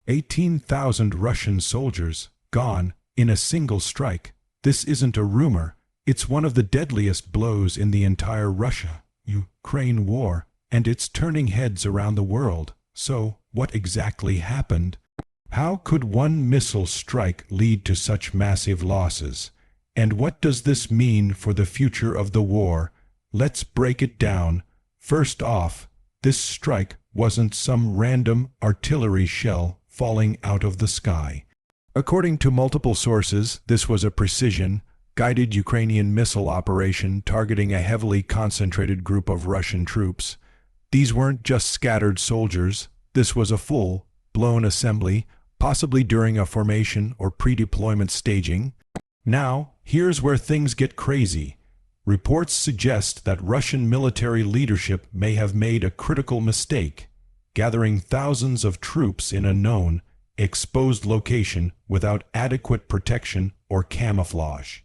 18,000 Russian soldiers gone in a single strike. This isn't a rumor. It's one of the deadliest blows in the entire Russia-Ukraine war, and it's turning heads around the world. So, what exactly happened? How could one missile strike lead to such massive losses? And what does this mean for the future of the war? Let's break it down. First off, this strike wasn't some random artillery shell falling out of the sky. According to multiple sources, this was a precision-guided Ukrainian missile operation targeting a heavily concentrated group of Russian troops. These weren't just scattered soldiers. This was a full-blown assembly, possibly during a formation or pre-deployment staging. Now, here's where things get crazy. Reports suggest that Russian military leadership may have made a critical mistake, gathering thousands of troops in a known, exposed location without adequate protection or camouflage.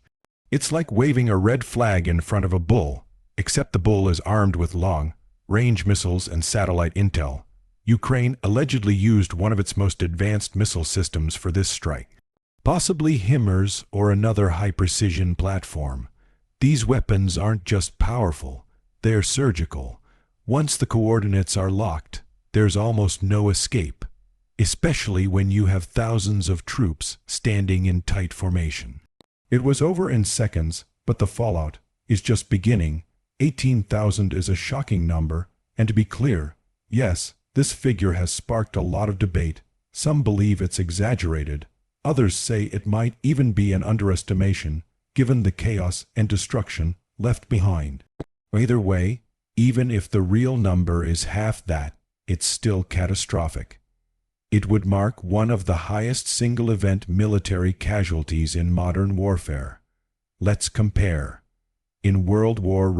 It's like waving a red flag in front of a bull, except the bull is armed with long-range missiles and satellite intel. Ukraine allegedly used one of its most advanced missile systems for this strike, possibly HIMARS or another high-precision platform. These weapons aren't just powerful, they're surgical. Once the coordinates are locked, there's almost no escape, especially when you have thousands of troops standing in tight formation. It was over in seconds, but the fallout is just beginning. 18,000 is a shocking number, and to be clear, yes, this figure has sparked a lot of debate. Some believe it's exaggerated, others say it might even be an underestimation, given the chaos and destruction left behind. Either way, even if the real number is half that, it's still catastrophic. It would mark one of the highest single-event military casualties in modern warfare. Let's compare. In World War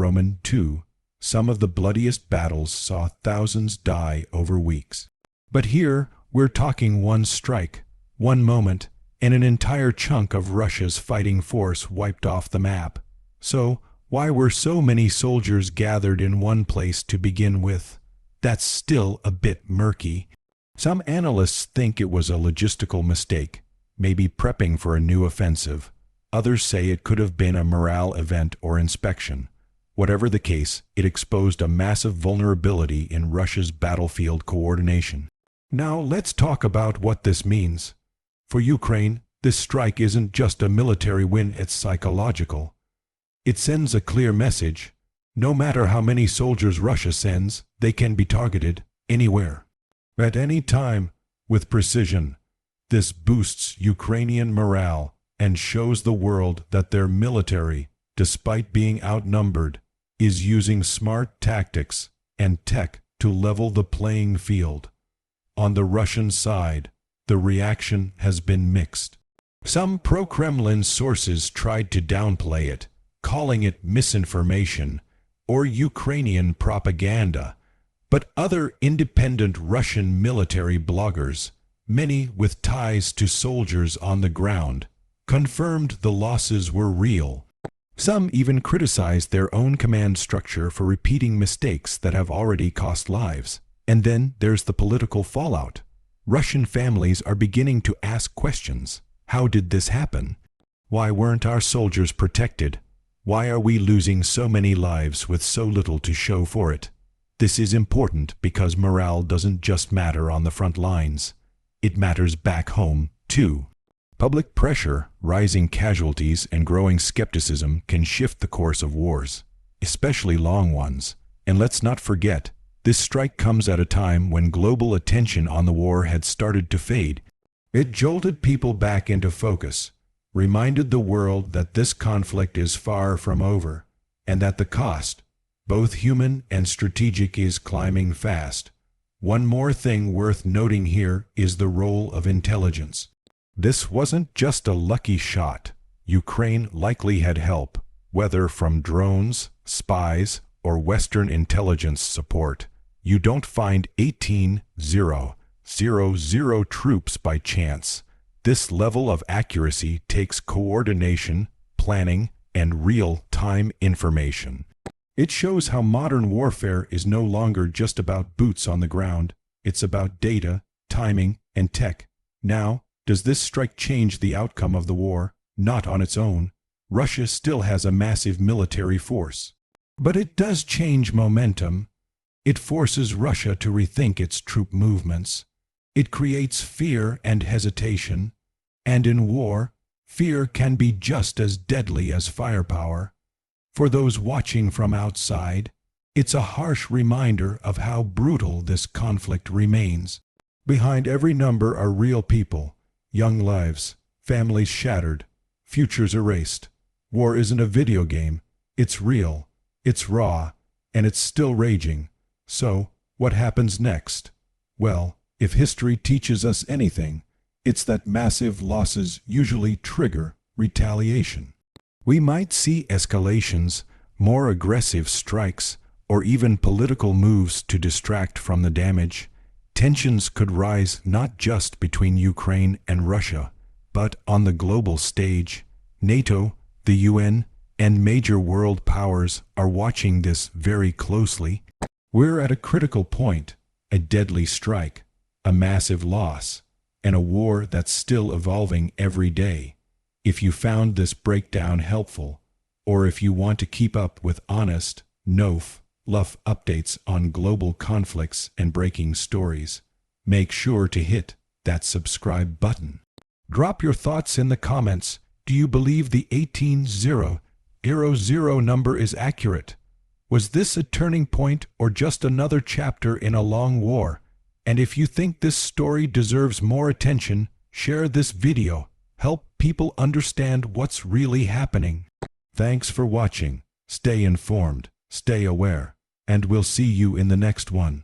II, some of the bloodiest battles saw thousands die over weeks. But here, we're talking one strike, one moment, and an entire chunk of Russia's fighting force wiped off the map. So, why were so many soldiers gathered in one place to begin with? That's still a bit murky. Some analysts think it was a logistical mistake, maybe prepping for a new offensive. Others say it could have been a morale event or inspection. Whatever the case, it exposed a massive vulnerability in Russia's battlefield coordination. Now let's talk about what this means. For Ukraine, this strike isn't just a military win, it's psychological. It sends a clear message. No matter how many soldiers Russia sends, they can be targeted anywhere, at any time, with precision. This boosts Ukrainian morale and shows the world that their military, despite being outnumbered, is using smart tactics and tech to level the playing field. On the Russian side, the reaction has been mixed. Some pro-Kremlin sources tried to downplay it, calling it misinformation or Ukrainian propaganda, but other independent Russian military bloggers, many with ties to soldiers on the ground, confirmed the losses were real. Some even criticized their own command structure for repeating mistakes that have already cost lives. And then there's the political fallout. Russian families are beginning to ask questions. How did this happen? Why weren't our soldiers protected? Why are we losing so many lives with so little to show for it? This is important because morale doesn't just matter on the front lines. It matters back home, too. Public pressure, rising casualties, and growing skepticism can shift the course of wars, especially long ones. And let's not forget, this strike comes at a time when global attention on the war had started to fade. It jolted people back into focus, reminded the world that this conflict is far from over, and that the cost, both human and strategic, is climbing fast. One more thing worth noting here is the role of intelligence. This wasn't just a lucky shot. Ukraine likely had help, whether from drones, spies, or Western intelligence support. You don't find 18,000 troops by chance. This level of accuracy takes coordination, planning, and real-time information. It shows how modern warfare is no longer just about boots on the ground. It's about data, timing, and tech Now, does this strike change the outcome of the war? Not on its own. Russia still has a massive military force. But it does change momentum. It forces Russia to rethink its troop movements. It creates fear and hesitation. And in war, fear can be just as deadly as firepower. For those watching from outside, it's a harsh reminder of how brutal this conflict remains. Behind every number are real people, young lives, families shattered, futures erased. War isn't a video game. It's real, it's raw, and it's still raging. So, what happens next? Well, if history teaches us anything, it's that massive losses usually trigger retaliation. We might see escalations, more aggressive strikes, or even political moves to distract from the damage. Tensions could rise not just between Ukraine and Russia, but on the global stage. NATO, the UN, and major world powers are watching this very closely. We're at a critical point, a deadly strike, a massive loss, and a war that's still evolving every day. If you found this breakdown helpful, or if you want to keep up with honest, no-fluff updates on global conflicts and breaking stories, make sure to hit that subscribe button. Drop your thoughts in the comments. Do you believe the 18000 number is accurate? Was this a turning point or just another chapter in a long war? And if you think this story deserves more attention, share this video. Help people understand what's really happening. Thanks for watching. Stay informed, stay aware, and we'll see you in the next one.